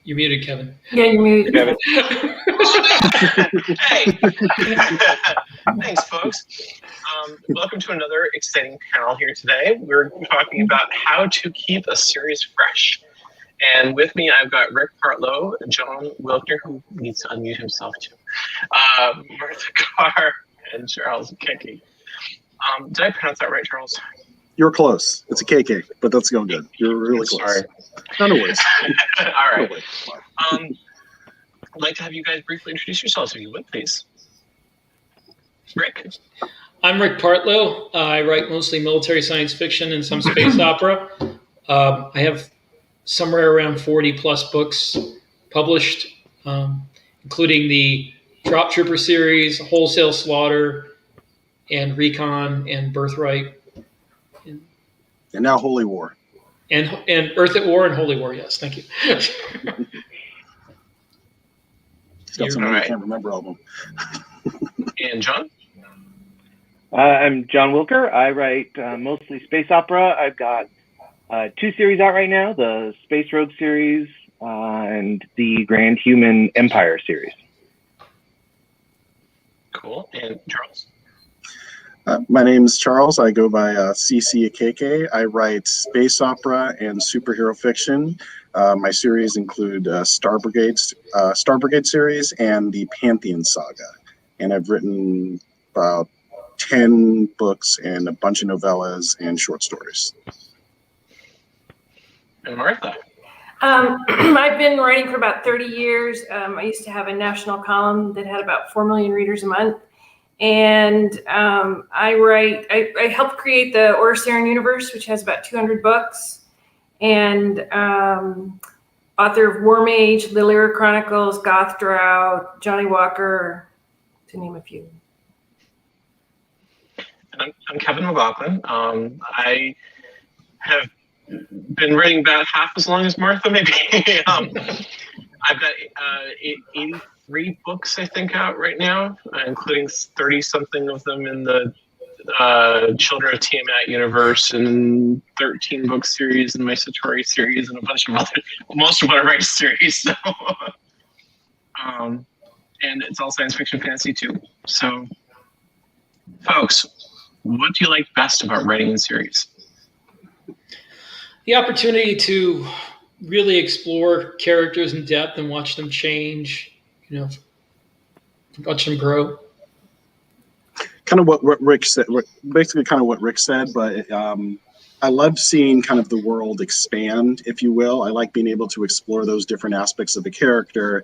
You're muted, Kevin. Yeah, you're muted. Kevin. Hey. Thanks, folks. Welcome to another exciting panel here today. We're talking about how to keep a series fresh. And with me, I've got Rick Partlow, John Wilker, who needs to unmute himself too, Martha Carr, and Charles Keke. Did I pronounce that right, Charles? You're close. It's a KK, but that's going good. You're really close. Sorry. None of worries. All right. No worries. I'd like to have you guys briefly introduce yourselves, if you would, please. Rick. I'm Rick Partlow. I write mostly military science fiction and some space opera. I have somewhere around 40 plus books published, including the Drop Trooper series, Wholesale Slaughter, and Recon, and Birthright. And now Holy War. And Earth at War and Holy War, yes. Thank you. He's got some Right. I can't remember all of them. And John? I'm John Wilker. I write mostly space opera. I've got 2 series out right now, the Space Rogue series and the Grand Human Empire series. Cool. And Charles? My name's Charles. I go by CC Akeke. I write space opera and superhero fiction. My series include Star Brigade series and the Pantheon Saga. And I've written about 10 books and a bunch of novellas and short stories. And Martha? I've been writing for about 30 years. I used to have a national column that had about 4 million readers a month. And I helped create the Order Saren universe, which has about 200 books. And author of War Mage, The Lyra Chronicles, Goth Drought, Johnny Walker, to name a few. And I'm Kevin McLaughlin. I have been writing about half as long as Martha, maybe. I've got 83 books, I think, out right now, including 30-something of them in the Children of Tiamat universe, and 13-book series in my Satori series, and a bunch of other, most of what I write is series. So, and it's all science fiction fantasy too. So, folks, what do you like best about writing in series? The opportunity to really explore characters in depth and watch them change, watch them grow. Kind of what Rick said, basically kind of what Rick said, but I love seeing kind of the world expand, if you will. I like being able to explore those different aspects of the character,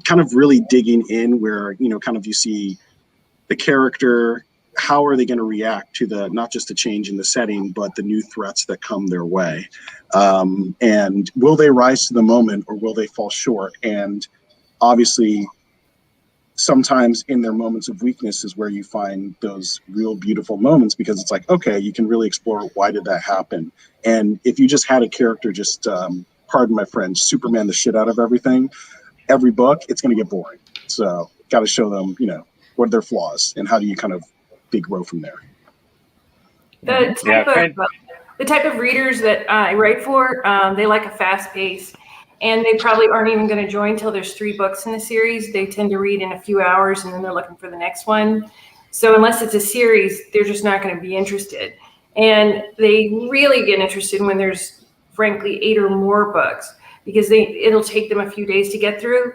kind of really digging in where, kind of you see the character, how are they going to react to not just the change in the setting, but the new threats that come their way. And will they rise to the moment or will they fall short? And obviously, sometimes in their moments of weakness is where you find those real beautiful moments, because it's like, okay, you can really explore why did that happen. And if you just had a character just, pardon my French, Superman the shit out of everything, every book, it's going to get boring. So got to show them, what are their flaws and how do you kind of grow from there. The type of readers that I write for, they like a fast pace. And they probably aren't even going to join until there's 3 books in the series. They tend to read in a few hours and then they're looking for the next one. So unless it's a series, they're just not going to be interested. And they really get interested when there's, frankly, 8 or more books, because it'll take them a few days to get through.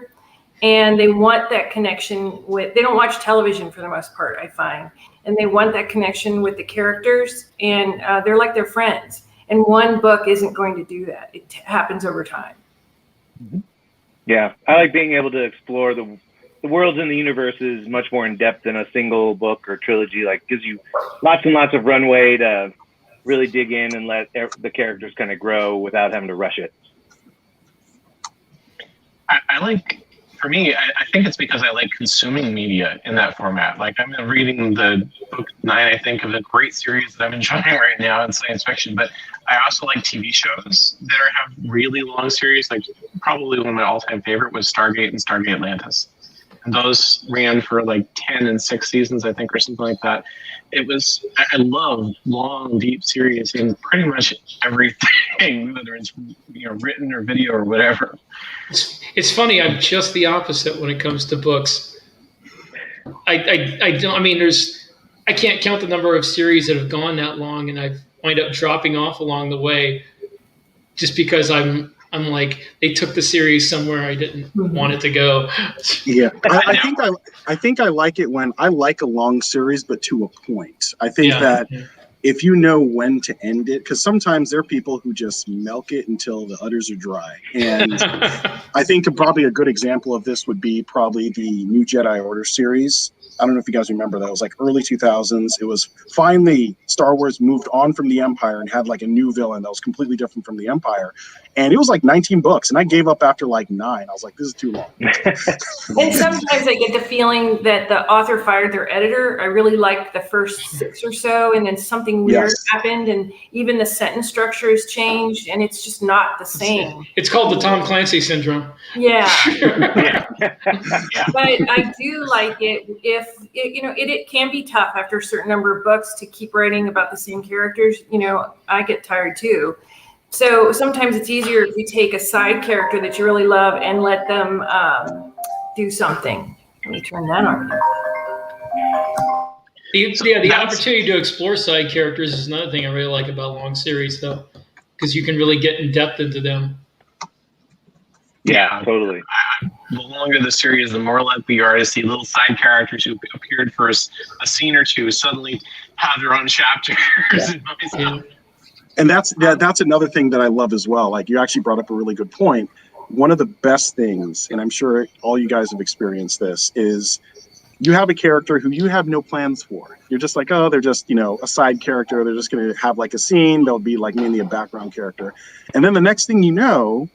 And they want that connection they don't watch television for the most part, I find. And they want that connection with the characters, and they're like their friends. And one book isn't going to do that. It happens over time. Yeah, I like being able to explore the worlds and the universes much more in depth than a single book or trilogy. Like, gives you lots and lots of runway to really dig in and let the characters kind of grow without having to rush it. For me, I think it's because I like consuming media in that format. Like, I'm reading the book 9, I think, of a great series that I'm enjoying right now in science fiction, but I also like TV shows that have really long series. Like, probably one of my all-time favorite was Stargate and Stargate Atlantis. those ran for like 10 and 6 seasons, I think, or something like that. I love long, deep series in pretty much everything, whether it's written or video or whatever. It's funny. I'm just the opposite when it comes to books. I don't. I mean, I can't count the number of series that have gone that long, and I've wind up dropping off along the way, just because I'm like, they took the series somewhere I didn't want it to go. Yeah, I think I like it when I like a long series, but to a point. I think that if you know when to end it, because sometimes there are people who just milk it until the udders are dry. And I think probably a good example of this would be probably the New Jedi Order series. I don't know if you guys remember that. It was like early 2000s. It was finally Star Wars moved on from the Empire and had like a new villain that was completely different from the Empire. And it was like 19 books. And I gave up after like 9. I was like, this is too long. And sometimes I get the feeling that the author fired their editor. I really liked the first 6 or so, and then something weird happened, and even the sentence structure has changed, and it's just not the same. It's called the Tom Clancy syndrome. Yeah. But I do like it if it can be tough after a certain number of books to keep writing about the same characters. I get tired too. So sometimes it's easier if you take a side character that you really love and let them do something. Let me turn that on. The opportunity to explore side characters is another thing I really like about long series, though, because you can really get in depth into them. Yeah, totally. The longer the series, the more likely you are to see little side characters who appeared for a scene or two suddenly have their own chapters. Yeah. And that's another thing that I love as well. Like, you actually brought up a really good point. One of the best things, and I'm sure all you guys have experienced this, is you have a character who you have no plans for. You're just like, oh, they're just, a side character. They're just going to have like a scene. They'll be like mainly a background character. And then the next thing you know,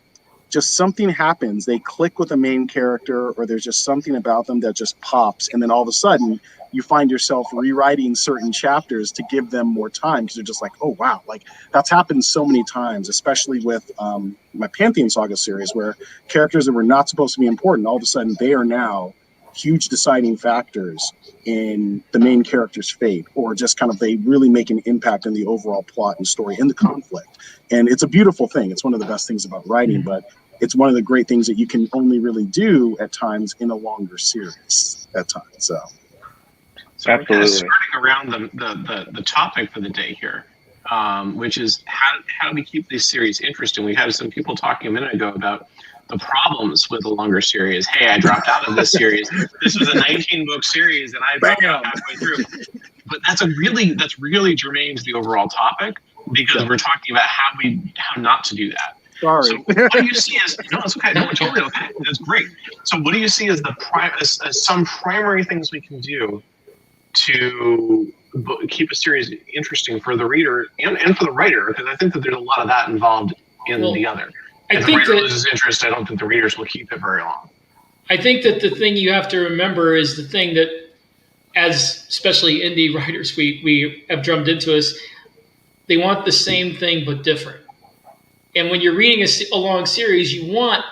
just something happens. They click with a main character, or there's just something about them that just pops. And then all of a sudden you find yourself rewriting certain chapters to give them more time, because you're just like, oh, wow. Like, that's happened so many times, especially with my Pantheon Saga series, where characters that were not supposed to be important, all of a sudden they are now huge deciding factors in the main character's fate, or just kind of they really make an impact in the overall plot and story and the conflict. And it's a beautiful thing. It's one of the best things about writing, but it's one of the great things that you can only really do at times in a longer series at times. So absolutely. Starting around the topic for the day here, which is how do we keep these series interesting? We had some people talking a minute ago about the problems with a longer series. Hey, I dropped out of this series. This was a 19-book series, and I dropped out halfway through. But that's really germane to the overall topic, because we're talking about how not to do that. Sorry. So what do you see as it's okay. No, it's totally okay. That's great. So what do you see as as some primary things we can do to keep a series interesting for the reader and for the writer? Because I think that there's a lot of that involved in the other. If the writer loses interest, I don't think the readers will keep it very long. I think that the thing you have to remember is the thing that, as especially indie writers, we have drummed into us, they want the same thing but different. And when you're reading a long series, you want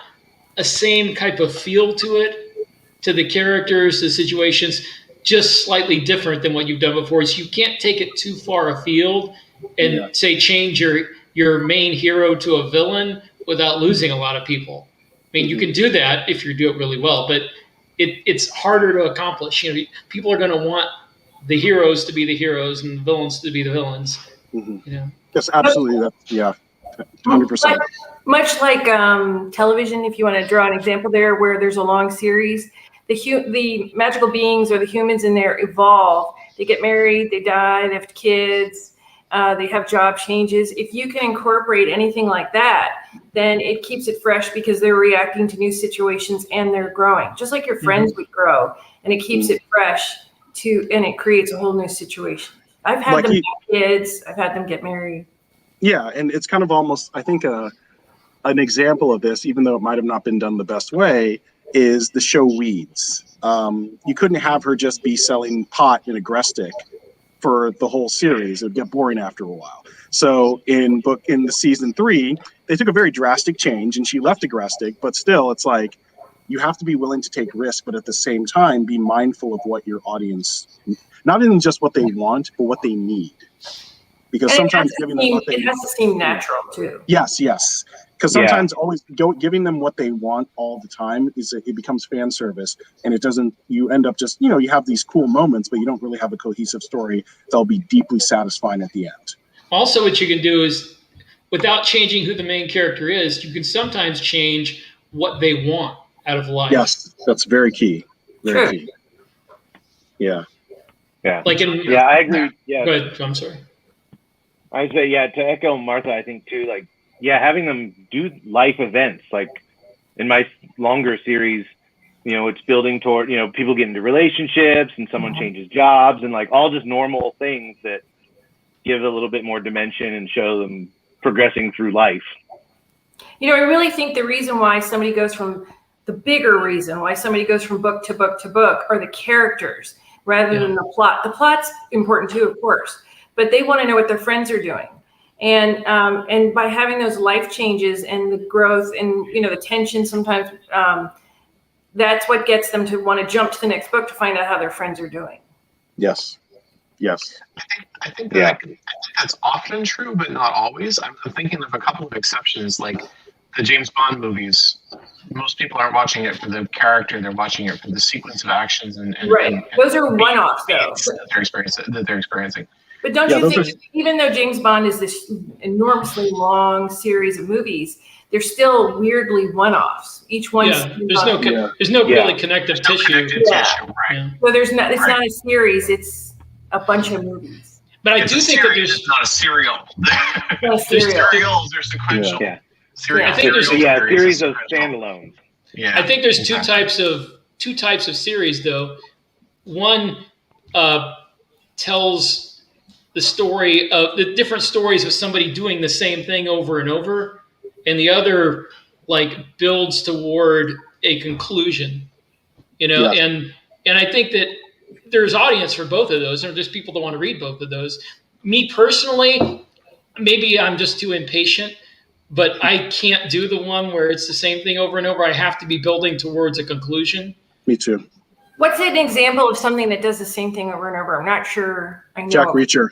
a same type of feel to it, to the characters, the situations, just slightly different than what you've done before. So you can't take it too far afield and say change your main hero to a villain without losing a lot of people. I mean, you can do that if you do it really well, but it's harder to accomplish. People are going to want the heroes to be the heroes and the villains to be the villains. Yes, absolutely. 100%. Much like television, if you want to draw an example there, where there's a long series, the magical beings or the humans in there evolve. They get married, they die, they have kids. They have job changes. If you can incorporate anything like that, then it keeps it fresh, because they're reacting to new situations and they're growing, just like your friends would grow, and it keeps it fresh and it creates a whole new situation. I've had them have kids. I've had them get married. Yeah, and it's kind of almost, I think, an example of this, even though it might have not been done the best way, is the show Weeds. You couldn't have her just be selling pot in a Grestic for the whole series. It would get boring after a while. So in the season 3, they took a very drastic change, and she left Agrestic, but still, it's like, you have to be willing to take risk, but at the same time, be mindful of what your audience, not even just what they want, but what they need. Because and sometimes giving them what they it has to seem natural too. Yes. Because sometimes giving them what they want all the time it becomes fan service, and it doesn't. You end up just you have these cool moments, but you don't really have a cohesive story that'll be deeply satisfying at the end. Also, what you can do is, without changing who the main character is, you can sometimes change what they want out of life. Yes, that's very key. Very key. Yeah. Like I agree. Yeah. Go ahead. I'm sorry. I say, to echo Martha, I think too, like, having them do life events, like in my longer series, it's building toward, people get into relationships and someone changes jobs and like all just normal things that give a little bit more dimension and show them progressing through life. I really think the reason why somebody goes from the bigger reason why somebody goes from book to book to book are the characters rather than the plot. The plot's important too, of course, but they want to know what their friends are doing. And by having those life changes and the growth and, the tension sometimes, that's what gets them to want to jump to the next book to find out how their friends are doing. Yes. I think that's often true, but not always. I'm thinking of a couple of exceptions, like the James Bond movies. Most people aren't watching it for the character; they're watching it for the sequence of actions and those are one-offs, though, that they're experiencing. But don't you think, even though James Bond is this enormously long series of movies, they're still weirdly one-offs. Each one. There's no really connective tissue. Right. So it's not a series; it's a bunch of movies. But I do think that it's not a serial. There's serials, they're sequential. Yeah. I think there's series of standalones. Yeah. I think there's two types of series though. One tells the story of the different stories of somebody doing the same thing over and over, and the other like builds toward a conclusion. And I think that there's audience for both of those. There are just people that want to read both of those. Me personally, maybe I'm just too impatient, but I can't do the one where it's the same thing over and over. I have to be building towards a conclusion. Me too. What's an example of something that does the same thing over and over? I'm not sure. I know. Jack Reacher.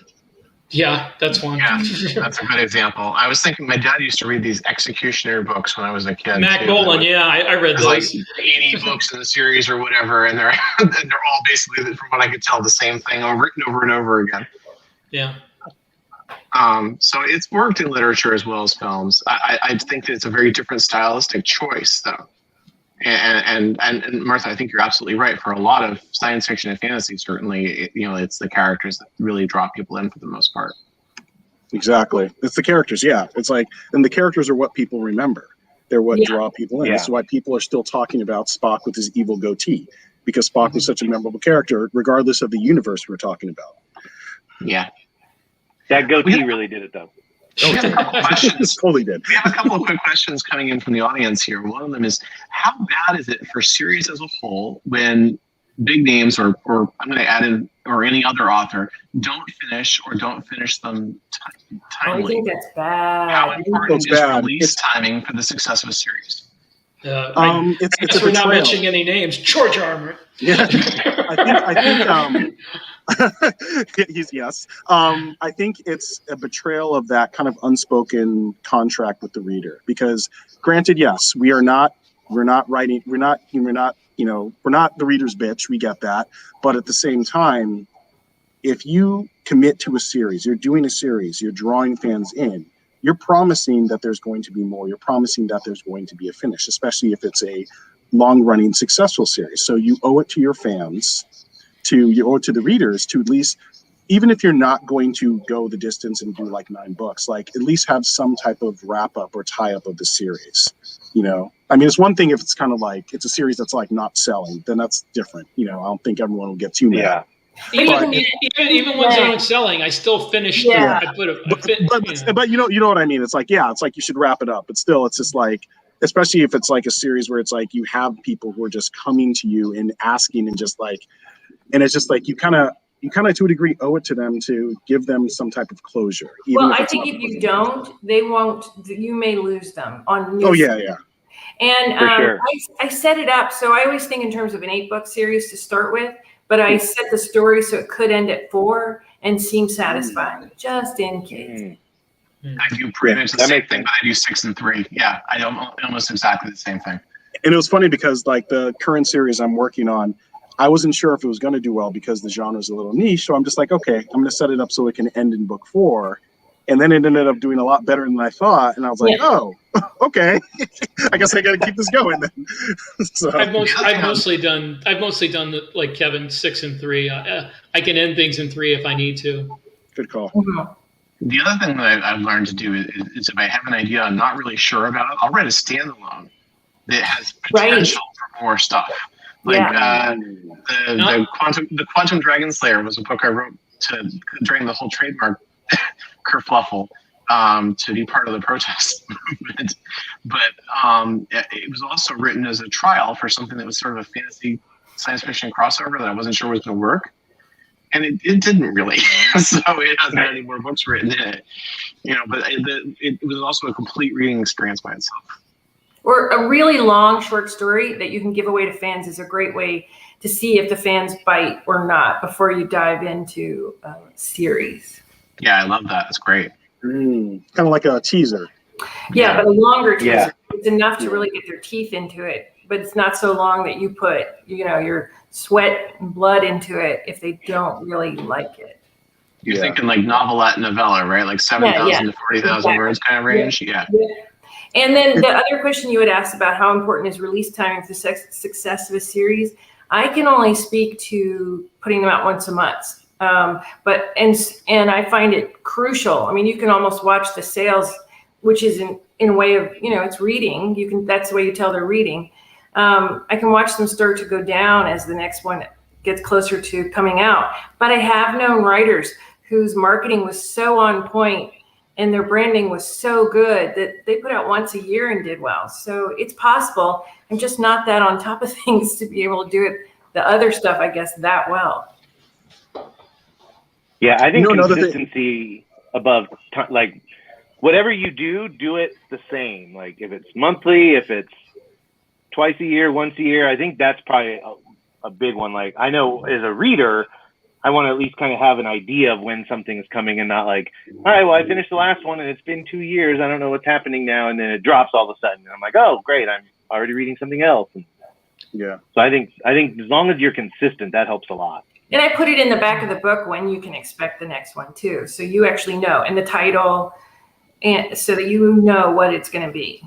Yeah, that's one. Yeah, that's a good example. I was thinking my dad used to read these executioner books when I was a kid. Mac Bolan, I read those. Like 80 books in the series or whatever, and they're all basically, from what I could tell, the same thing written over and over again. Yeah. So it's worked in literature as well as films. I think that it's a very different stylistic choice, though. And Martha, I think you're absolutely right. For a lot of science fiction and fantasy, certainly, it's the characters that really draw people in for the most part. Exactly. It's the characters. Yeah. It's like, and the characters are what people remember. They're what draw people in. Yeah. That's why people are still talking about Spock with his evil goatee, because Spock was such a memorable character, regardless of the universe we're talking about. Yeah. That goatee really did it, though. We have a couple questions. Totally did. We have a couple of quick questions coming in from the audience here. One of them is, how bad is it for series as a whole when big names, or I'm going to add in, or any other author, don't finish them timely? I think that's bad. How important is release timing for the success of a series? We're not mentioning any names. George R. R. Martin. Yeah, I think yes. I think it's a betrayal of that kind of unspoken contract with the reader. Because, granted, yes, we're not the reader's bitch. We get that, but at the same time, if you commit to a series, you're doing a series, you're drawing fans in. You're promising that there's going to be more. You're promising that there's going to be a finish, especially if it's a long-running, successful series. So you owe it to your fans, you owe it to the readers to at least, even if you're not going to go the distance and do like 9 books, like at least have some type of wrap-up or tie-up of the series. I mean, it's one thing if it's kind of like it's a series that's like not selling, then that's different. I don't think everyone will get too mad. Yeah. Even when someone's selling, I still finished. Yeah. But you know what I mean. It's like you should wrap it up. But still, it's just like, especially if it's like a series where it's like you have people who are just coming to you and asking and just like, and it's just like you kind of to a degree owe it to them to give them some type of closure. Well, I think if you don't, they won't. You may lose them on. Oh yeah. And For sure. I set it up. So I always think in terms of an 8-book series to start with, but I set the story so it could end at 4 and seem satisfying, just in case. I do pretty much the same thing, but I do 6 and 3. Yeah, I do almost exactly the same thing. And it was funny because like the current series I'm working on, I wasn't sure if it was going to do well because the genre is a little niche. So I'm just like, okay, I'm going to set it up so it can end in book 4. And then it ended up doing a lot better than I thought. And I was like, oh, okay. I guess I got to keep this going then. So I've mostly done the, like Kevin, 6 and 3. I can end things in 3 if I need to. Good call. The other thing that I've learned to do is if I have an idea I'm not really sure about, I'll write a standalone that has potential for more stuff. Like the Quantum Dragon Slayer was a book I wrote during the whole trademark kerfluffle to be part of the protest movement. But it was also written as a trial for something that was sort of a fantasy science fiction crossover that I wasn't sure was going to work. And it didn't really. So it hasn't had any more books written in it. But it was also a complete reading experience by itself. Or a really long short story that you can give away to fans is a great way to see if the fans bite or not before you dive into a series. Yeah, I love that. It's great. Kind of like a teaser. Yeah, but a longer teaser. Yeah. It's enough to really get their teeth into it, but it's not so long that you put, your sweat and blood into it if they don't really like it. You're thinking like novelette novella, right? Like 7,000 to 40,000 words kind of range. Yeah. And then the other question you had asked about how important is release timing for the success of a series, I can only speak to putting them out once a month. But I find it crucial. I mean, you can almost watch the sales, which is in a way of, it's reading. That's the way you tell they're reading. I can watch them start to go down as the next one gets closer to coming out. But I have known writers whose marketing was so on point and their branding was so good that they put out once a year and did well. So it's possible. I'm just not that on top of things to be able to do it, the other stuff, I guess, that well. Yeah, I think consistency above, like, whatever you do it the same. Like, if it's monthly, if it's twice a year, once a year, I think that's probably a big one. Like, I know as a reader, I want to at least kind of have an idea of when something is coming and not like, all right, well, I finished the last one and it's been 2 years. I don't know what's happening now. And then it drops all of a sudden. And I'm like, oh, great. I'm already reading something else. And so I think as long as you're consistent, that helps a lot. And I put it in the back of the book when you can expect the next one too. So you actually know, and the title, and so that you know what it's going to be.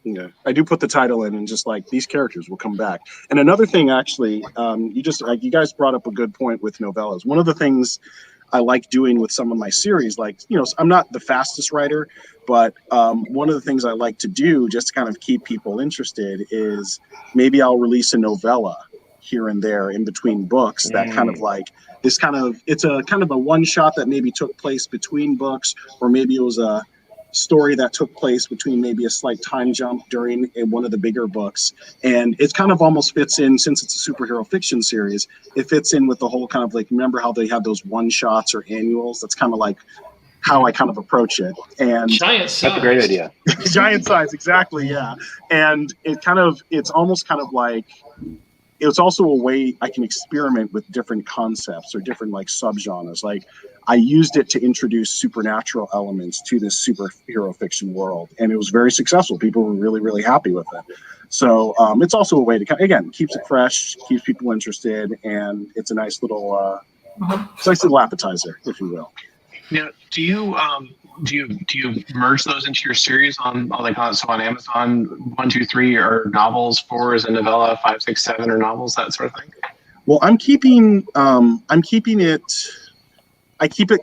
Yeah, I do put the title in and just like these characters will come back. And another thing, actually, you guys brought up a good point with novellas. One of the things I like doing with some of my series, like, I'm not the fastest writer, but one of the things I like to do just to kind of keep people interested is maybe I'll release a novella here and there in between books that kind of like this kind of, it's a kind of a one shot that maybe took place between books, or maybe it was a story that took place between maybe a slight time jump during one of the bigger books. And it kind of almost fits in, since it's a superhero fiction series, it fits in with the whole kind of like, remember how they have those one shots or annuals? That's kind of like how I kind of approach it. And giant size. That's a great idea. Giant size, exactly, yeah. And it's almost kind of like, it's also a way I can experiment with different concepts or different like subgenres. Like I used it to introduce supernatural elements to this superhero fiction world, and it was very successful. People were really, really happy with it. So it's also a way to, again, keeps it fresh, keeps people interested, and it's a nice little, appetizer, if you will. Now, do you merge those into your series on Amazon? 1, 2, 3 are novels, 4 is a novella, 5, 6, 7 are novels, that sort of thing. Well, I keep it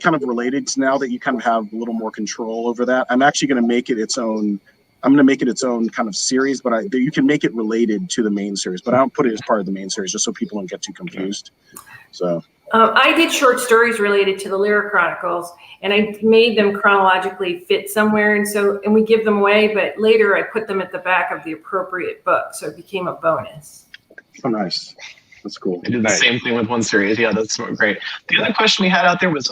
kind of related to, now that you kind of have a little more control over that. I'm actually going to make it its own. I'm going to make it its own kind of series, but you can make it related to the main series, but I don't put it as part of the main series just so people don't get too confused. So. I did short stories related to the Lyra Chronicles, and I made them chronologically fit somewhere, and we give them away, but later I put them at the back of the appropriate book, so it became a bonus. Oh, nice. That's cool. I did the same thing with one series. Yeah, that's great. The other question we had out there was,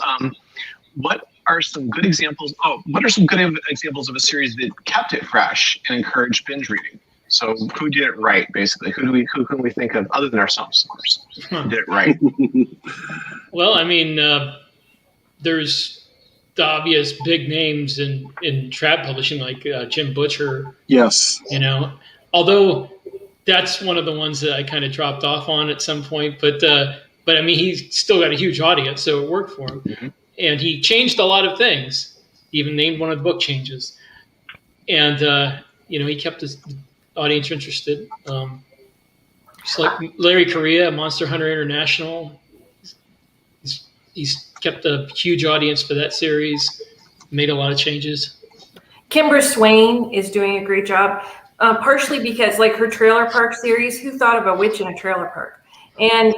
what are some good examples? What are some good examples of a series that kept it fresh and encouraged binge reading? So who did it right, basically? Who can we think of other than ourselves, of course, who did it right? Well, I mean, there's the obvious big names in trad publishing, like Jim Butcher. Yes. You know, although that's one of the ones that I kind of dropped off on at some point. But I mean, he's still got a huge audience, so it worked for him. Mm-hmm. And he changed a lot of things. He even named one of the book changes. And he kept his audience interested. Just like Larry Correa, Monster Hunter International. He's kept a huge audience for that series. Made a lot of changes. Kimbra Swain is doing a great job, partially because, like her Trailer Park series, who thought of a witch in a trailer park? And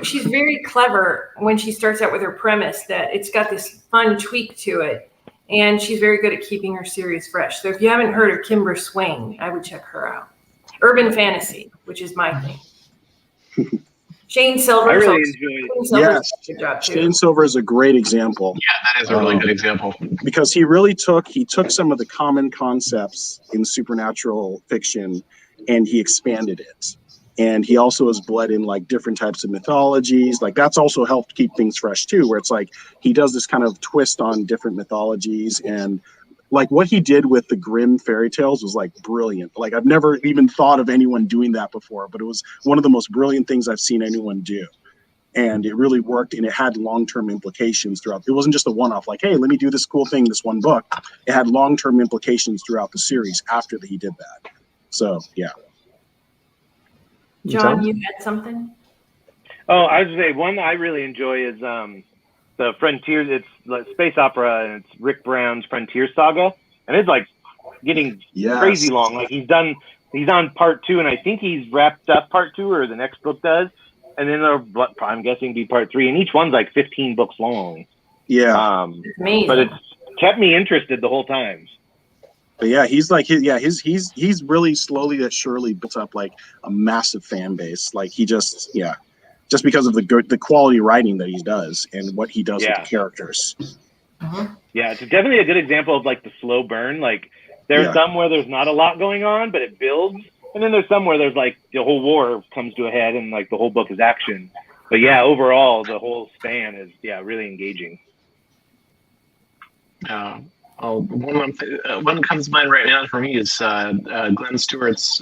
she's very clever when she starts out with her premise that it's got this fun tweak to it. And she's very good at keeping her series fresh. So if you haven't heard of Kimbra Swain, I would check her out. Urban fantasy, which is my thing. Shane Silver. I really enjoyed. Yes, Shane Silver is a great example. Yeah, that is a really good example. Because he took some of the common concepts in supernatural fiction and he expanded it. And he also has bled in like different types of mythologies. Like that's also helped keep things fresh too, where it's like he does this kind of twist on different mythologies. And like what he did with the Grimm fairy tales was like brilliant. Like I've never even thought of anyone doing that before, but it was one of the most brilliant things I've seen anyone do. And it really worked, and it had long-term implications throughout. It wasn't just a one-off, like, hey, let me do this cool thing, this one book. It had long-term implications throughout the series after he did that. So, yeah. John, you had something? Oh, I was going to say, one I really enjoy is the Frontiers. It's like space opera, and it's Rick Brown's Frontier Saga. And it's like getting crazy long. Like he's on part 2, and I think he's wrapped up part 2, or the next book does. And then I'm guessing be part 3, and each one's like 15 books long. Yeah. But it's kept me interested the whole time. But yeah, he's really slowly but surely built up like a massive fan base. Like he just because of the quality writing that he does and what he does with the characters. Uh-huh. Yeah, it's definitely a good example of like the slow burn. Like there's some where there's not a lot going on, but it builds. And then there's some where there's like the whole war comes to a head and like the whole book is action. But yeah, overall, the whole span is, really engaging. One comes to mind right now for me is Glenn Stewart's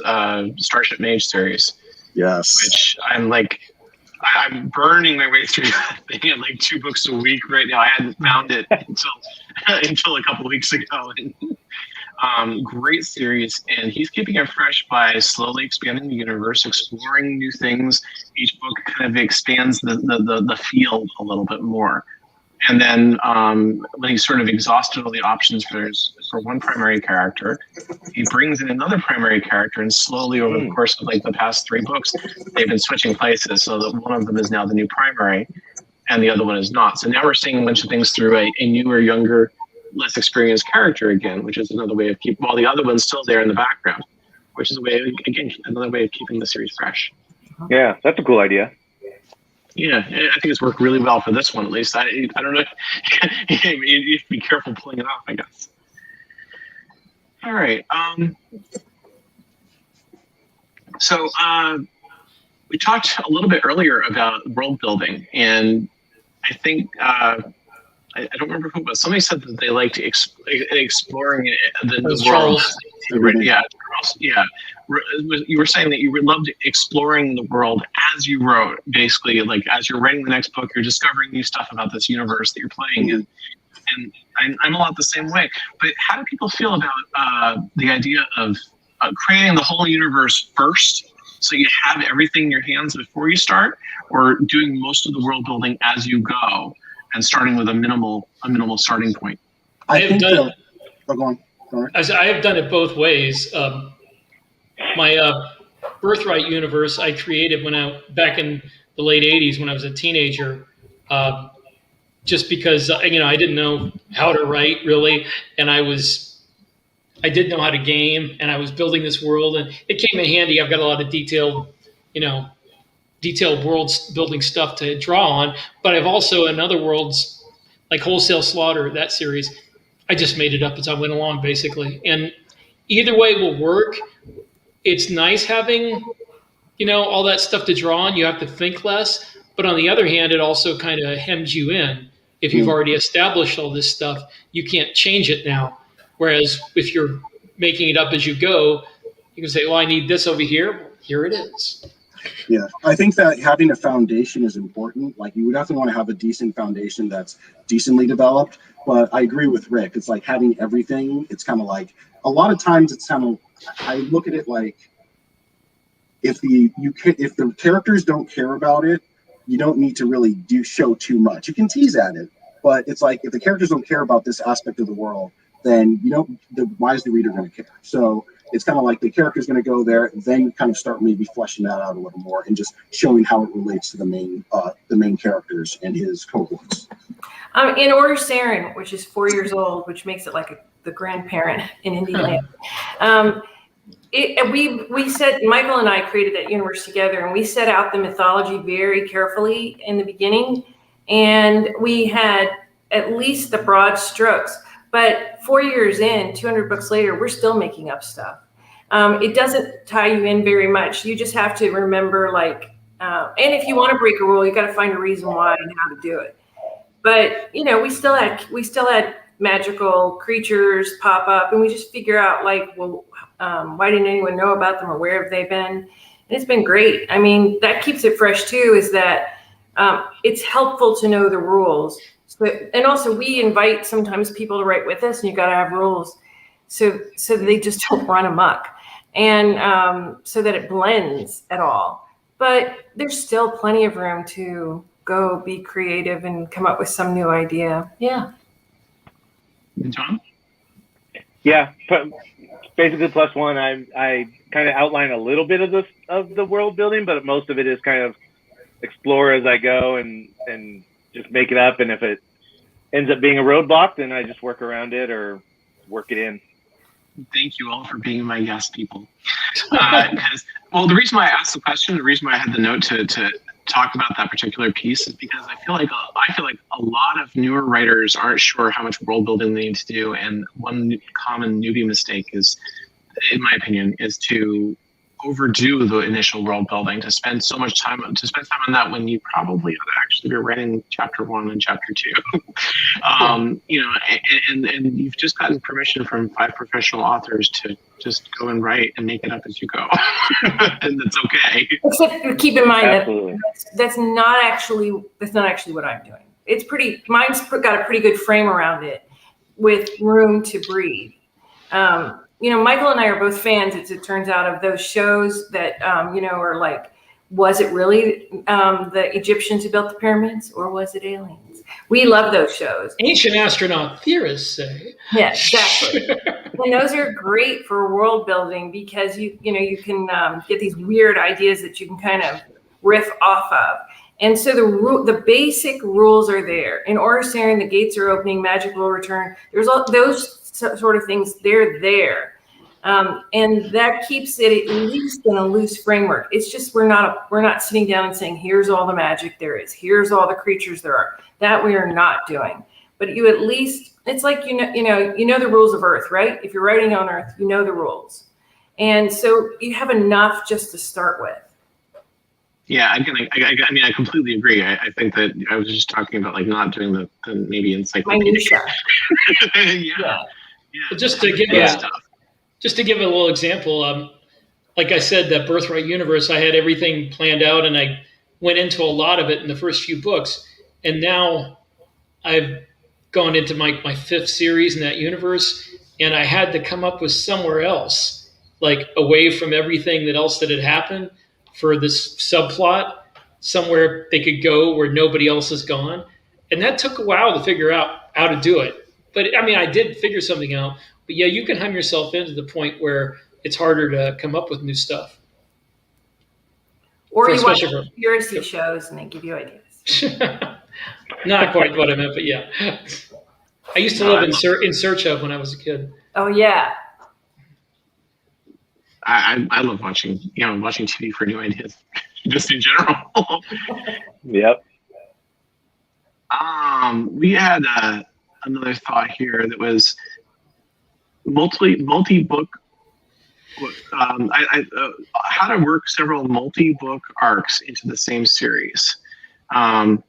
Starship Mage series. Yes. Which I'm burning my way through that thing at like 2 books a week right now. I hadn't found it until a couple of weeks ago. And, great series, and he's keeping it fresh by slowly expanding the universe, exploring new things. Each book kind of expands the field a little bit more. And then when he's sort of exhausted all the options for one primary character, he brings in another primary character, and slowly over the course of like the past 3 books, they've been switching places so that one of them is now the new primary and the other one is not. So now we're seeing a bunch of things through a newer, younger, less experienced character again, which is another way of keeping, while the other one's still there in the background, which is another way of keeping the series fresh. Yeah, that's a cool idea. Yeah, I think it's worked really well for this one, at least. I don't know. You have to be careful pulling it off, I guess. All right. So we talked a little bit earlier about world building, and I think I don't remember who it was. Somebody said that they liked exploring the world. Yeah, yeah. You were saying that you loved exploring the world as you wrote, basically, like as you're writing the next book, you're discovering new stuff about this universe that you're playing in. And I'm a lot the same way. But how do people feel about the idea of creating the whole universe first, so you have everything in your hands before you start, or doing most of the world building as you go and starting with a minimal starting point? I have done it both ways. My Birthright universe I created back in the late '80s when I was a teenager, just because I didn't know how to write really, and I did know how to game, and I was building this world, and it came in handy. I've got a lot of detailed world building stuff to draw on, but I've also in other worlds like Wholesale Slaughter, that series, I just made it up as I went along basically, and either way will work. it's nice having, all that stuff to draw on. You have to think less. But on the other hand, it also kind of hems you in. If you've already established all this stuff, you can't change it now. Whereas if you're making it up as you go, you can say, well, I need this over here. Well, here it is. Yeah, I think that having a foundation is important. Like, you would definitely want to have a decent foundation that's decently developed. But I agree with Rick. It's like having everything. It's kind of like, a lot of times it's kind of, I look at it like, if the characters don't care about it, you don't need to really show too much. You can tease at it, but it's like, if the characters don't care about this aspect of the world, then why is the reader going to care? So it's kind of like the character's going to go there, then kind of start maybe fleshing that out a little more and just showing how it relates to the main characters and his cohorts. In Order Saren, which is 4 years old, which makes it like the grandparent in Indie Land. We said, Michael and I created that universe together, and we set out the mythology very carefully in the beginning, and we had at least the broad strokes. But 4 years in, 200 books later, we're still making up stuff. It doesn't tie you in very much. You just have to remember, and if you want to break a rule, you got to find a reason why and how to do it. But we still had magical creatures pop up, and we just figure out why didn't anyone know about them, or where have they been? And it's been great. I mean, that keeps it fresh too, is that it's helpful to know the rules. And also, we invite sometimes people to write with us, and you got to have rules so they just don't run amok, and so that it blends at all. But there's still plenty of room to go be creative and come up with some new idea. Yeah. John? Yeah, basically +1. I kind of outline a little bit of the world building, but most of it is kind of explore as I go and just make it up. And if it ends up being a roadblock, then I just work around it or work it in. Thank you all for being my guest, people. The reason why I asked the question, the reason why I had the note to talk about that particular piece, is because I feel like a lot of newer writers aren't sure how much world building they need to do, and one common newbie mistake is, in my opinion, is to overdo the initial world building, to spend time on that when you probably ought to actually be writing chapter 1 and chapter 2. And you've just gotten permission from 5 professional authors to just go and write and make it up as you go. And that's okay. Except keep in mind Absolutely. that's not actually what I'm doing. Mine's got a pretty good frame around it with room to breathe. Michael and I are both fans, as it turns out, of those shows that, are like, was it really the Egyptians who built the pyramids, or was it aliens? We love those shows. Ancient astronaut theorists say. Yeah, exactly. And those are great for world building because you can get these weird ideas that you can kind of riff off of. And so the basic rules are there. In Order Saren, the gates are opening, magic will return. There's all those sort of things. They're there. And that keeps it at least in a loose framework. It's just we're not sitting down and saying, here's all the magic there is, here's all the creatures there are. That we are not doing. But you at least, it's like you know the rules of Earth, right? If you're writing on Earth, you know the rules, and so you have enough just to start with. Yeah, I completely agree. I think that I was just talking about not doing the maybe encyclopedic. Yeah. Just to give a little example, like I said, that Birthright universe, I had everything planned out, and I went into a lot of it in the first few books, and now I've gone into my 5th series in that universe, and I had to come up with somewhere else, away from everything else that had happened, for this subplot, somewhere they could go where nobody else has gone. And that took a while to figure out how to do it. But I did figure something out. But yeah, you can hem yourself into the point where it's harder to come up with new stuff. Or you watch conspiracy shows and they give you ideas. Not quite what I meant, but yeah. I used to live in search of when I was a kid. Oh, yeah. I love watching TV for new ideas, just in general. Yep. We had another thought here that was multi-book how to work several multi-book arcs into the same series, and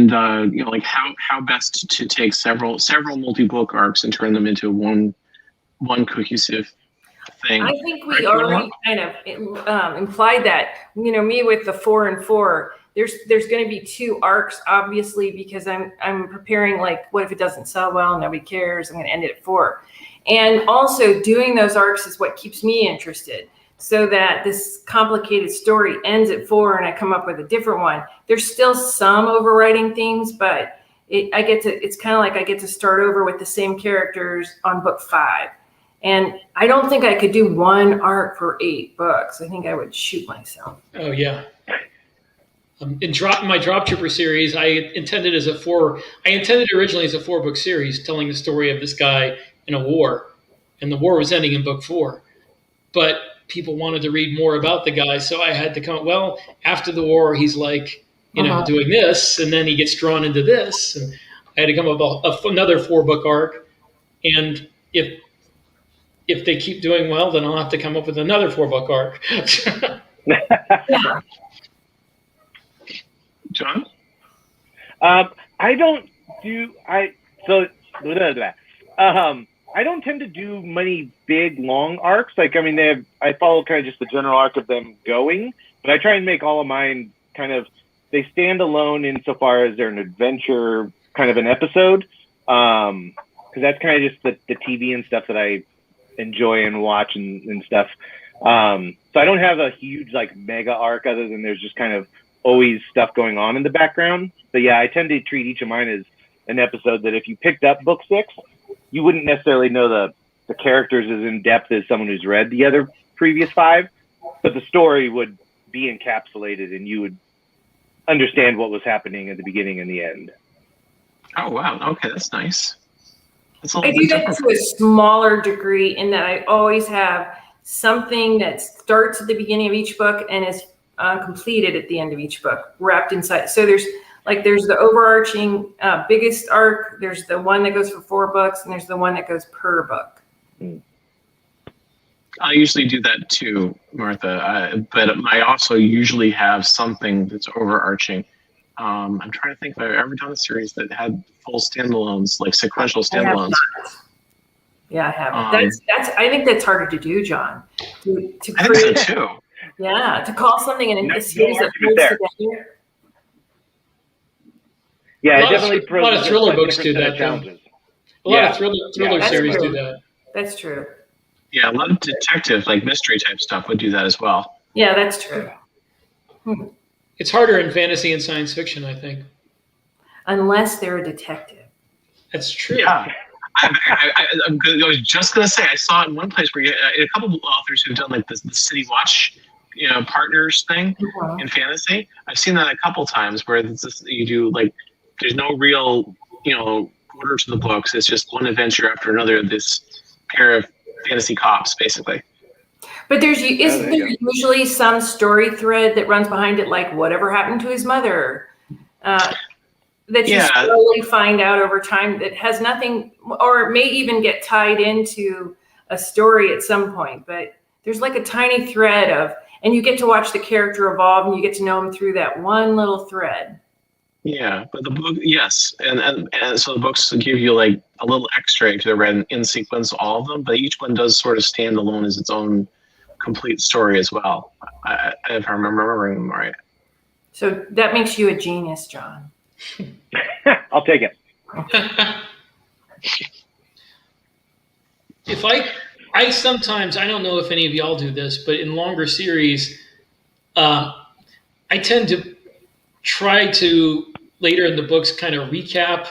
like how best to take several multi-book arcs and turn them into one cohesive thing. I think we already kind of implied that. Me with the 4 and 4. There's going to be 2 arcs, obviously, because I'm preparing, like, what if it doesn't sell well? Nobody cares. I'm going to end it at 4. And also doing those arcs is what keeps me interested, so that this complicated story ends at 4 and I come up with a different one. There's still some overriding things, but it's kind of like I get to start over with the same characters on book 5. And I don't think I could do one arc for 8 books. I think I would shoot myself. Oh, yeah. In my Drop Trooper series, I intended originally as a 4-book series telling the story of this guy in a war, and the war was ending in book 4. But people wanted to read more about the guy, so I had to come up, well, after the war, he's like, doing this, and then he gets drawn into this, and I had to come up with another 4-book arc, and if they keep doing well, then I'll have to come up with another 4-book arc. Yeah. John? I don't tend to do many big, long arcs. Like, I mean, I follow kind of just the general arc of them going, but I try and make all of mine kind of, they stand alone insofar as they're an adventure, kind of an episode. Because that's kind of just the TV and stuff that I enjoy and watch and stuff. So I don't have a huge, like, mega arc other than there's just kind of always stuff going on in the background. But yeah, I tend to treat each of mine as an episode that if you picked up book 6, you wouldn't necessarily know the characters as in depth as someone who's read the other previous 5, but the story would be encapsulated and you would understand what was happening at the beginning and the end. Oh, wow. Okay, that's nice. I do that to a smaller degree in that I always have something that starts at the beginning of each book and is completed at the end of each book, wrapped inside. So there's the overarching biggest arc, there's the one that goes for 4 books, and there's the one that goes per book. I usually do that too, Martha, but I also usually have something that's overarching. I'm trying to think if I've ever done a series that had full standalones, like sequential standalones. Yeah, I haven't. I think that's harder to do, John. To I think so too. Yeah, to call something a series that holds together. Yeah, it definitely a lot of thriller books do that. Challenges. A lot of thriller series do that. That's true. Yeah, a lot of detective, like mystery type stuff would do that as well. Yeah, that's true. It's harder in fantasy and science fiction, I think. Unless they're a detective. That's true. Yeah. I was just going to say, I saw it in one place where a couple of authors who've done like the City Watch, partners thing in fantasy. I've seen that a couple times where you do like, there's no real, order to the books. It's just one adventure after another of this pair of fantasy cops, basically. But isn't there usually some story thread that runs behind it, like whatever happened to his mother, that you slowly find out over time that has nothing, or it may even get tied into a story at some point. But there's like a tiny thread and you get to watch the character evolve and you get to know him through that one little thread. Yeah, but the book, yes, and so the books give you like a little extra if they're read in sequence, all of them, but each one does sort of stand alone as its own complete story as well, if I'm remembering them right. So that makes you a genius, John. I'll take it. If I sometimes, I don't know if any of y'all do this, but in longer series, I tend to try to later in the books kind of recap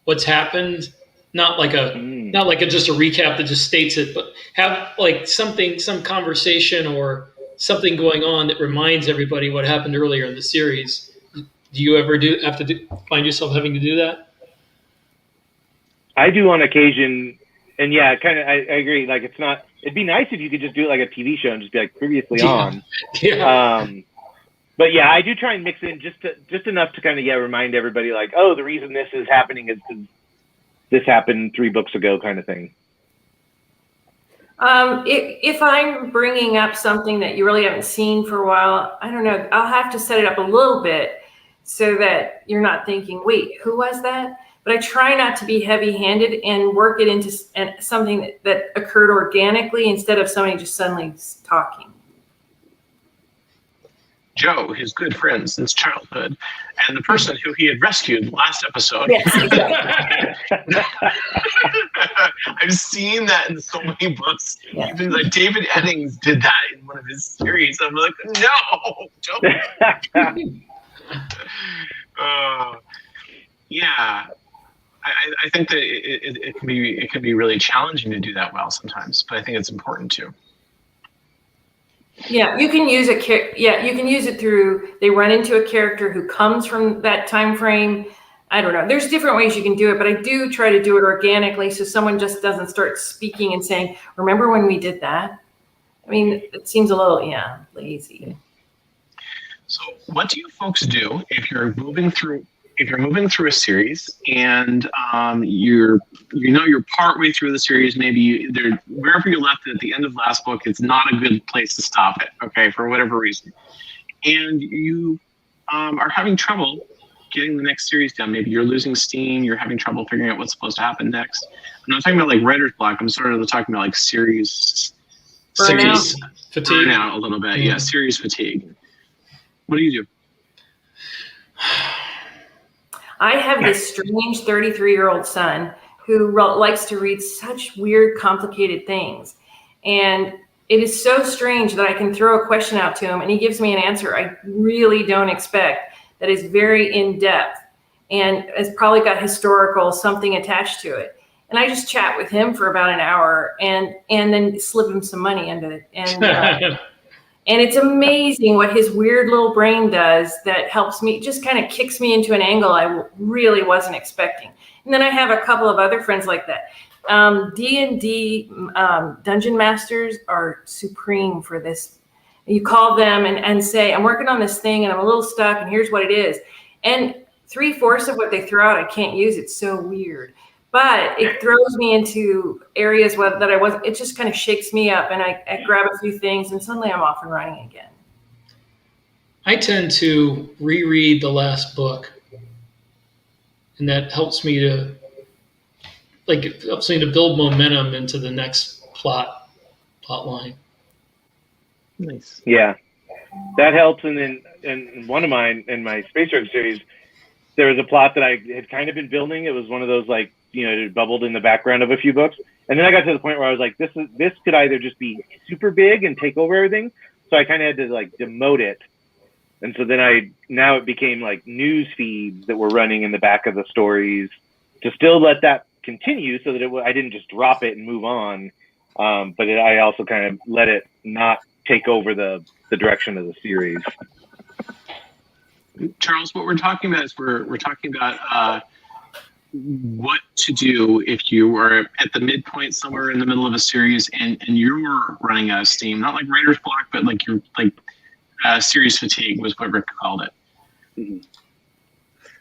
what's happened, not like just a recap that just states it, but have like some conversation or something going on that reminds everybody what happened earlier in the series. Do you ever find yourself having to do that? I do on occasion, and yeah, kind of. I agree. Like, it'd be nice if you could just do it like a TV show and just be like previously on. Yeah. But yeah, I do try and mix in just enough to kind of remind everybody like, oh, the reason this is happening is because this happened 3 books ago, kind of thing. If I'm bringing up something that you really haven't seen for a while, I don't know, I'll have to set it up a little bit so that you're not thinking, wait, who was that? But I try not to be heavy-handed and work it into something that occurred organically instead of somebody just suddenly talking. Joe, his good friend since childhood, and the person who he had rescued last episode. Yes, exactly. I've seen that in so many books. Yeah. Even like David Eddings did that in one of his series. I'm like, no, don't. Yeah, I think that it can be really challenging to do that well sometimes, but I think it's important too. Yeah, you can use you can use it through, they run into a character who comes from that time frame. I don't know. There's different ways you can do it, but I do try to do it organically so someone just doesn't start speaking and saying, remember when we did that? I mean, it seems a little, lazy. So what do you folks do if you're moving through a series and you're partway through the series, maybe wherever you left it at the end of last book, it's not a good place to stop it, okay, for whatever reason. And you are having trouble getting the next series done. Maybe you're losing steam, you're having trouble figuring out what's supposed to happen next. I'm not talking about like writer's block, I'm sort of talking about like series fatigue. Burnout a little bit. Yeah, series fatigue. What do you do? I have this strange 33-year-old son who likes to read such weird, complicated things. And it is so strange that I can throw a question out to him and he gives me an answer I really don't expect, that is very in-depth and has probably got historical something attached to it. And I just chat with him for about an hour and then slip him some money into it. And it's amazing what his weird little brain does that helps me, just kind of kicks me into an angle I really wasn't expecting. And then I have a couple of other friends like that. D&D dungeon masters are supreme for this. You call them and say, I'm working on this thing and I'm a little stuck and here's what it is. And 3/4 of what they throw out, I can't use. It's so weird. But it throws me into areas that I wasn't, it just kind of shakes me up and I grab a few things and suddenly I'm off and running again. I tend to reread the last book. And that helps me to build momentum into the next plot line. Nice. Yeah, that helps. And then in one of mine, in my Space Rogue series, there was a plot that I had kind of been building. It was one of those it bubbled in the background of a few books. And then I got to the point where I was like, this could either just be super big and take over everything. So I kind of had to demote it. And so then now it became like news feeds that were running in the back of the stories to still let that continue so that I didn't just drop it and move on. But I also kind of let it not take over the direction of the series. Charles, what we're talking about is we're talking about what to do if you are at the midpoint somewhere in the middle of a series and you're running out of steam. Not like writer's block, but like you're series fatigue was what Rick called it. Mm-hmm.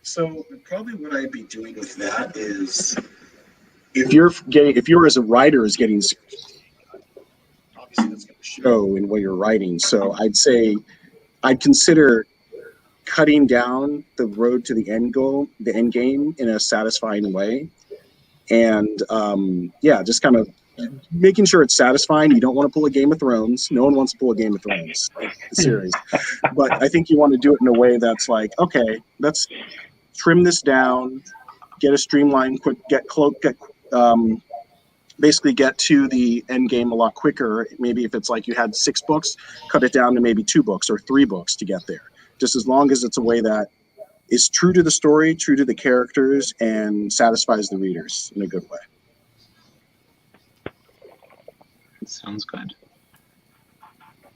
So probably what I'd be doing with that is if you're as a writer is getting obviously that's going to show in what you're writing. So I'd say I'd consider cutting down the road to the end game in a satisfying way. And just kind of making sure it's satisfying. You don't want to pull a Game of Thrones. No one wants to pull a Game of Thrones series. But I think you want to do it in a way that's like, okay, let's trim this down, get a streamlined, basically get to the end game a lot quicker. Maybe if it's like you had 6 books, cut it down to maybe 2 books or 3 books to get there. Just as long as it's a way that is true to the story, true to the characters, and satisfies the readers in a good way. Sounds good.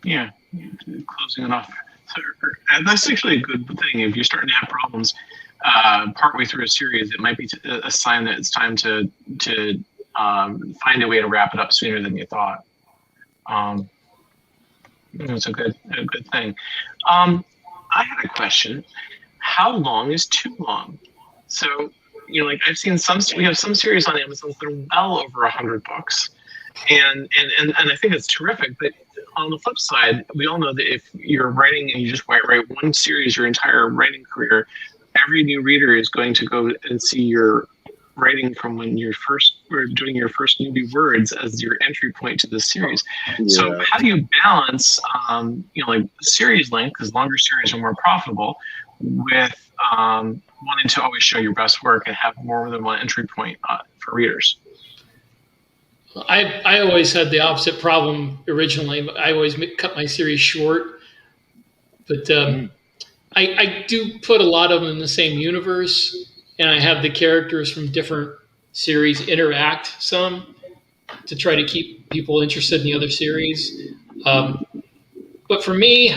Yeah, closing it off. So, that's actually a good thing. If you're starting to have problems partway through a series, it might be a sign that it's time to find a way to wrap it up sooner than you thought. It's a good thing. I had a question. How long is too long? So, I've seen we have some series on Amazon that are well over 100 books. And I think it's terrific. But on the flip side, we all know that if you're writing and you just write one series your entire writing career, every new reader is going to go and see your writing from when you were doing your first newbie words as your entry point to the series. Yeah. So how do you balance, like series length, because longer series are more profitable, with wanting to always show your best work and have more than one entry point for readers? I always had the opposite problem originally. I always cut my series short, but I do put a lot of them in the same universe, and I have the characters from different series interact some to try to keep people interested in the other series. But for me,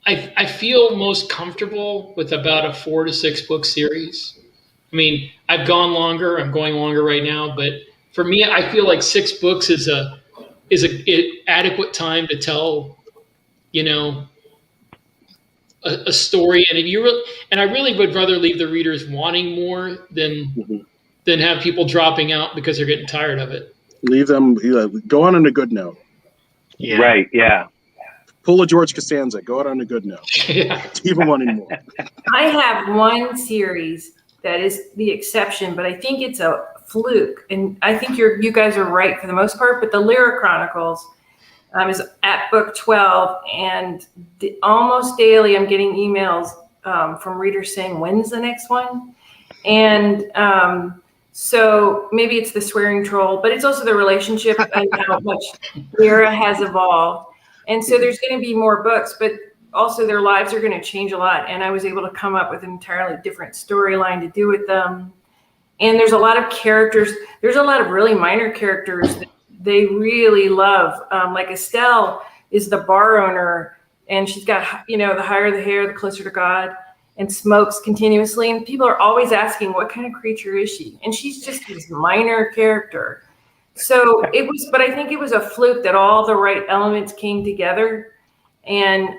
I feel most comfortable with about a 4 to 6 book series. I mean, I've gone longer. I'm going longer right now, but for me, I feel like 6 books is a adequate time to tell, a story. And I really would rather leave the readers wanting more than have people dropping out because they're getting tired of it. Leave them. Go on a good note. Yeah. Right. Yeah. Pull a George Costanza. Go out on a good note. Yeah. Keep them wanting more. I have one series that is the exception, but I think it's a fluke, and I think you guys are right for the most part. But the Lyra Chronicles is at book 12, and almost daily I'm getting emails from readers saying, "When's the next one?" And so maybe it's the swearing troll, but it's also the relationship and how much Lyra has evolved. And so there's going to be more books, but also their lives are going to change a lot. And I was able to come up with an entirely different storyline to do with them. And there's a lot of characters. There's a lot of really minor characters that they really love. Like Estelle is the bar owner, and she's got, the higher the hair, the closer to God, and smokes continuously. And people are always asking, what kind of creature is she? And she's just this minor character. So but I think it was a fluke that all the right elements came together. And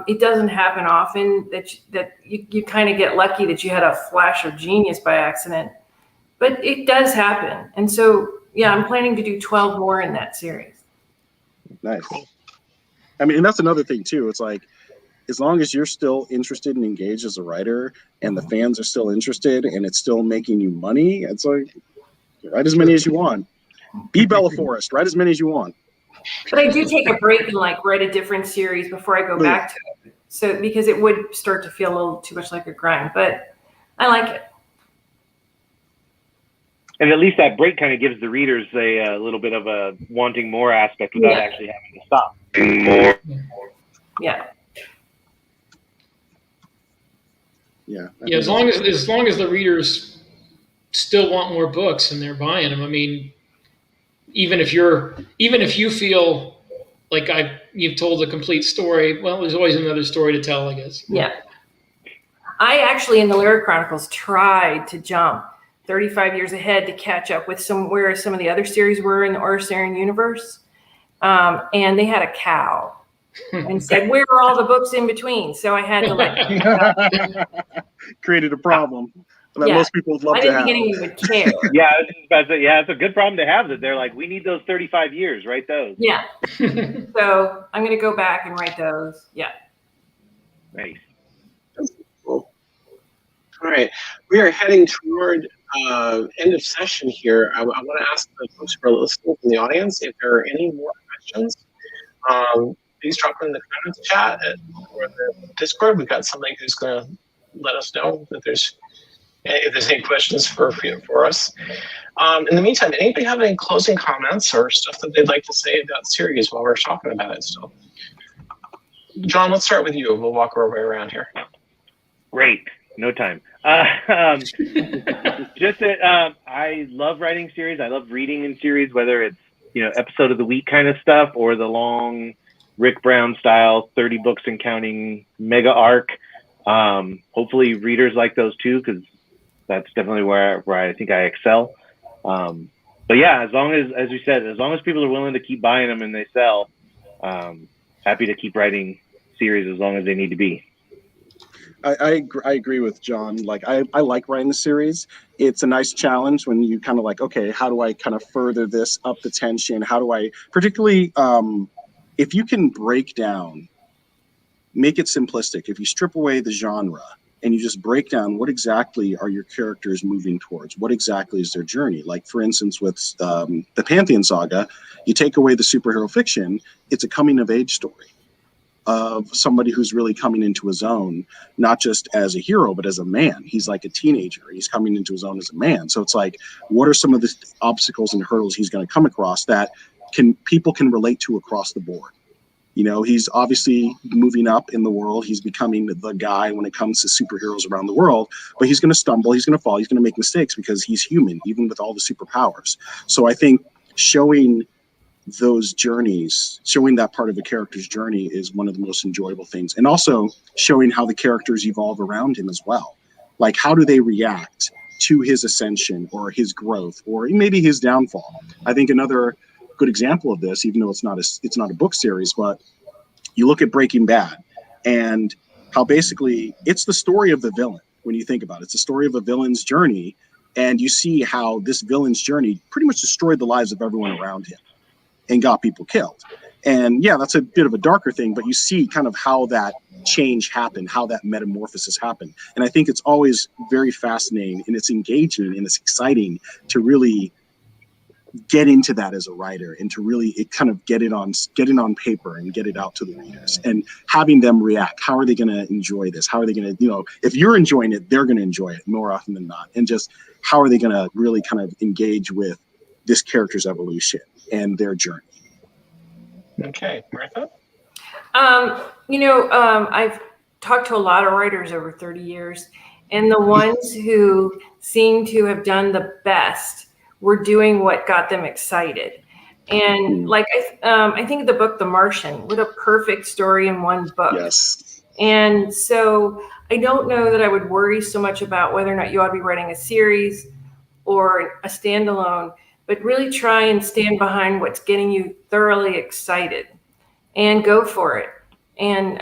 it doesn't happen often that you kind of get lucky that you had a flash of genius by accident, but it does happen. And so, yeah, I'm planning to do 12 more in that series. Nice. I mean, and that's another thing too. It's like, as long as you're still interested and engaged as a writer, and the fans are still interested, and it's still making you money, it's like, write as many as you want. Be Bella Forrest. Write as many as you want. But I do take a break and write a different series before I go back to it. So because it would start to feel a little too much like a grind, but I like it. And at least that break kind of gives the readers a little bit of a wanting more aspect without actually having to stop. More. Yeah. Yeah. Yeah. As long as the readers still want more books and they're buying them, I mean, even if you feel like you've told a complete story, well, there's always another story to tell, I guess. Yeah. I actually, in the Lyra Chronicles, tried to jump 35 years ahead to catch up with where some of the other series were in the Orsarian universe. And they had a cow and said, where are all the books in between? So I had to created a problem that most people would love to have. I didn't think anyone would care. Yeah, I was just about to say, it's a good problem to have that they're like, we need those 35 years, write those. Yeah. So I'm going to go back and write those. Yeah. Nice. Cool. All right. We are heading toward end of session here. I want to ask the folks who are listening from the audience if there are any more questions. Please drop them in the comments chat or the Discord. We've got somebody who's going to let us know that if there's any questions for us. In the meantime, anybody have any closing comments or stuff that they'd like to say about series while we're talking about it still? John, let's start with you. We'll walk our way around here. Great. No time. Just that I love writing series. I love reading in series, whether it's episode of the week kind of stuff or the long Rick Brown style 30 books and counting mega arc. Hopefully readers like those too, because that's definitely where I think I excel. But yeah, as long as we said, as long as people are willing to keep buying them and they sell, happy to keep writing series as long as they need to be. I agree with John. Like I like writing the series. It's a nice challenge when you kind of like, okay, how do I kind of further this up the tension? How do I, particularly if you can break down, make it simplistic. If you strip away the genre and you just break down what exactly are your characters moving towards, what exactly is their journey? Like for instance, with the Pantheon saga, you take away the superhero fiction, it's a coming of age story of somebody who's really coming into his own, not just as a hero, but as a man. He's like a teenager. He's coming into his own as a man. So it's like, what are some of the obstacles and hurdles he's going to come across that people can relate to across the board? You know, he's obviously moving up in the world. He's becoming the guy when it comes to superheroes around the world, but he's going to stumble. He's going to fall. He's going to make mistakes because he's human, even with all the superpowers. So I think showing those journeys, showing that part of the character's journey is one of the most enjoyable things. And also showing how the characters evolve around him as well. Like, how do they react to his ascension or his growth or maybe his downfall? I think another good example of this, even though it's not a book series, but you look at Breaking Bad and how basically it's the story of the villain. When you think about it, it's the story of a villain's journey. And you see how this villain's journey pretty much destroyed the lives of everyone around him and got people killed. And yeah, that's a bit of a darker thing, but you see kind of how that change happened, how that metamorphosis happened. And I think it's always very fascinating and it's engaging and it's exciting to really get into that as a writer and to really kind of get it on paper and get it out to the readers and having them react. How are they going to enjoy this? How are they going to, if you're enjoying it, they're going to enjoy it more often than not. And just how are they going to really kind of engage with this character's evolution and their journey. Okay, Martha? I've talked to a lot of writers over 30 years, and the ones who seem to have done the best were doing what got them excited. And like, I think of the book, The Martian, what a perfect story in one book. Yes. And so I don't know that I would worry so much about whether or not you ought to be writing a series or a standalone, but really try and stand behind what's getting you thoroughly excited and go for it. And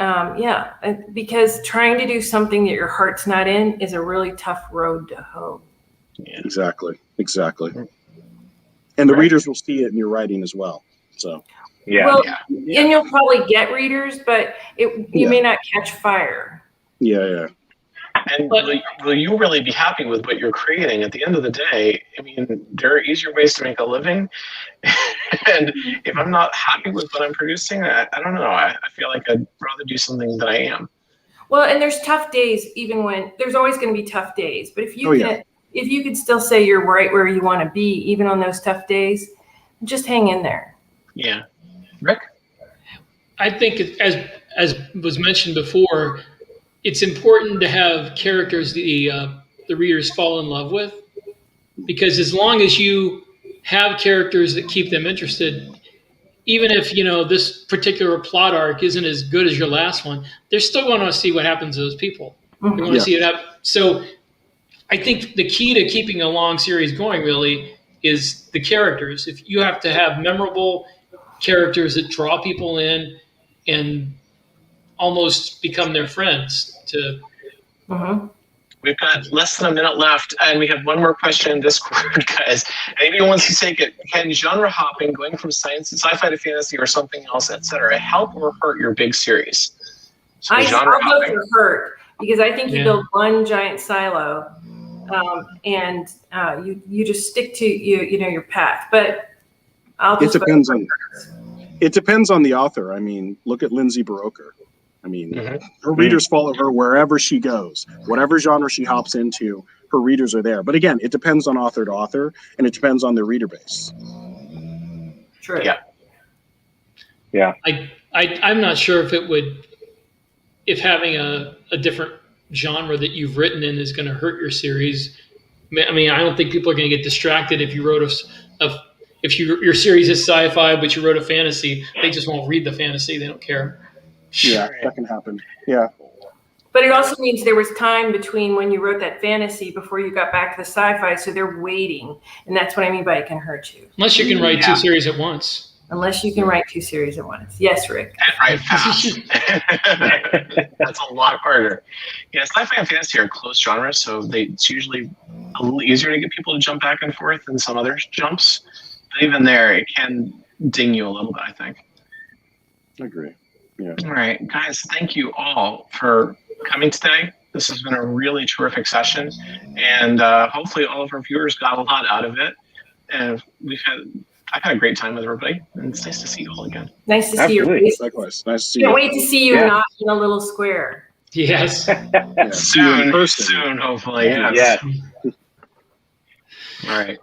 because trying to do something that your heart's not in is a really tough road to hoe. Yeah. Exactly. And the readers will see it in your writing as well. So, and you'll probably get readers, but you may not catch fire. Yeah. And will you really be happy with what you're creating? At the end of the day, I mean, there are easier ways to make a living. And if I'm not happy with what I'm producing, I don't know. I feel like I'd rather do something that I am. Well, and there's tough days, even when there's always going to be tough days. But if you could still say you're right where you want to be, even on those tough days, just hang in there. Yeah. Rick? I think as was mentioned before, it's important to have characters the readers fall in love with, because as long as you have characters that keep them interested, even if this particular plot arc isn't as good as your last one, they're still going to see what happens to those people. Mm-hmm. They want to see it happen. So I think the key to keeping a long series going really is the characters. If you have to have memorable characters that draw people in and almost become their friends. We've got less than a minute left, and we have one more question in Discord, guys. Anyone wants to take it? Can genre hopping, going from sci-fi to fantasy or something else, etc., help or hurt your big series? So I'll go for hurt, because I think you build one giant silo, and you just stick to your path. But it depends on the author. I mean, look at Lindsay Buroker. I mean, her readers follow her wherever she goes. Whatever genre she hops into, her readers are there. But again, it depends on author to author, and it depends on their reader base. True. Yeah. I'm not sure if having a different genre that you've written in is going to hurt your series. I mean, I don't think people are going to get distracted if you wrote your series is sci-fi, but you wrote a fantasy. They just won't read the fantasy. They don't care. Yeah, that can happen. Yeah. But it also means there was time between when you wrote that fantasy before you got back to the sci-fi, so they're waiting. And that's what I mean by it can hurt you. Unless you can write two series at once. unless you can write 2 series at once. Yes, Rick. And write fast. That's a lot harder. Yeah, sci-fi and fantasy are close genres, so it's usually a little easier to get people to jump back and forth than some other jumps. But even there, it can ding you a little bit, I think. I agree. Yeah. All right, guys, thank you all for coming today. This has been a really terrific session, and hopefully all of our viewers got a lot out of it. And I've had a great time with everybody, and it's nice to see you all again. Nice to see Absolutely. your face. Likewise. Nice to see Can't you. wait to see you not in a little square. Yes. Yeah, see you in person. Soon, hopefully. Yes. Yes. All right.